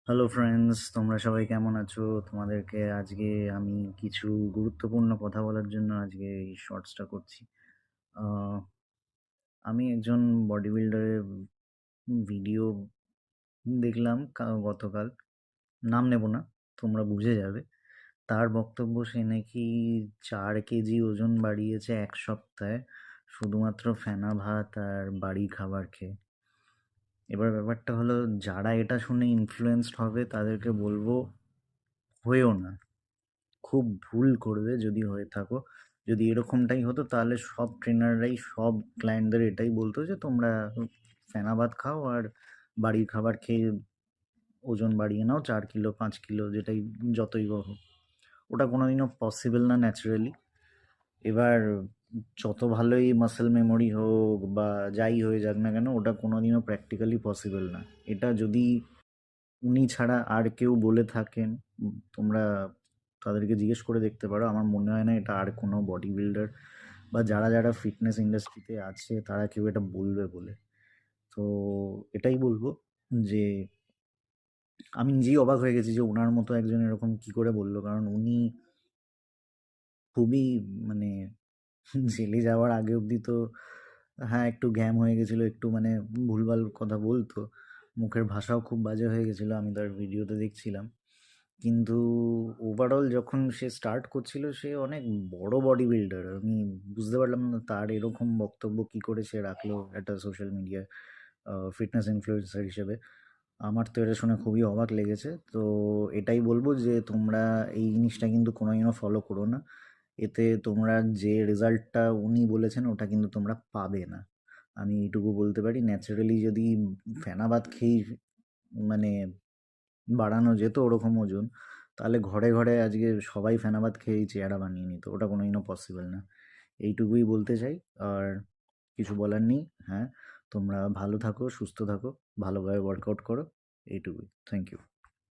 Hello friends, তোমরা সবাই কেমন আছো? তোমাদেরকে আজকে আমি কিছু গুরুত্বপূর্ণ কথা বলার জন্য আজকে এই শর্টসটা করছি। আহ, আমি একজন বডি বিল্ডারের ভিডিও দেখলাম গতকাল। নাম নেব না, তোমরা বুঝে যাবে। তার বক্তব্য, সে নাকি 4 কেজি ওজন বাড়িয়েছে 1 সপ্তাহে, শুধুমাত্র ফেনা ভাত আর বাড়ি খাবার খেয়ে। এবার ব্যাপারটা হলো, যারা এটা শুনে ইনফ্লুয়েন্সড হবে তাদেরকে বলবো, হয়েও না। খুব ভুল করবে যদি হয়ে থাকো। যদি এরকমটাই হতো তাহলে সব ট্রেনাররাই সব ক্লায়েন্টদের এটাই বলতো যে তোমরা ফেনা ভাত খাও আর বাড়ির খাবার খেয়ে ওজন বাড়িয়ে নাও 4 কিলো 5 কিলো, যেটাই যতই হোক। ওটা কোনোদিনও পসিবল না ন্যাচারালি। এবার যত ভালোই মাসেল মেমোরি হোক বা যাই হয়ে যাক না কেন, ওটা কোনোদিনও প্র্যাকটিক্যালি পসিবল না। এটা যদি উনি ছাড়া আর কেউ বলে থাকেন, তোমরা তাদেরকে জিজ্ঞেস করে দেখতে পারো। আমার মনে হয় না এটা আর কোনো বডি বিল্ডার বা যারা যারা ফিটনেস ইন্ডাস্ট্রিতে আছে তারা কেউ এটা বলবে বলে। তো এটাই বলবো যে আমি নিজেই অবাক হয়ে গেছি যে ওনার মতো একজন এরকম কি করে বললো, কারণ উনি খুবই, মানে, জেলে যাওয়ার আগে অবধি তো হ্যাঁ একটু ঘ্যাম হয়ে গেছিলো, একটু মানে ভুলভাল কথা বলতো, মুখের ভাষাও খুব বাজে হয়ে গেছিলো, আমি তার ভিডিওতে দেখছিলাম। কিন্তু ওভারঅল যখন সে স্টার্ট করছিল, সে অনেক বড় বডি বিল্ডার। আমি বুঝতে পারলাম না তার এরকম বক্তব্য কি করে সে রাখলো একটা সোশ্যাল মিডিয়ায় ফিটনেস ইনফ্লুয়েন্সার হিসেবে। আমার তো এটা শুনে খুবই অবাক লেগেছে। তো এটাই বলবো যে তোমরা এই জিনিসটা কিন্তু কোনোদিনও ফলো করো না। এতে তোমরা যে রেজাল্টটা উনি বলেছেন ওটা কিন্তু তোমরা পাবে না। আমি এইটুকু বলতে পারি। ন্যাচারালি যদি ফেনা ভাত খেয়েই মানে বাড়ানো যেত ওরকম ওজন, তাহলে ঘরে ঘরে আজকে সবাই ফেনা ভাত খেয়েই চেহারা বানিয়ে নিত। ওটা কোনোদিনও পসিবল না। এইটুকুই বলতে চাই। আর কিছু বলার নেই। হ্যাঁ, তোমরা ভালো থাকো, সুস্থ থাকো, ভালোভাবে ওয়ার্কআউট করো। এইটুকুই। Thank you.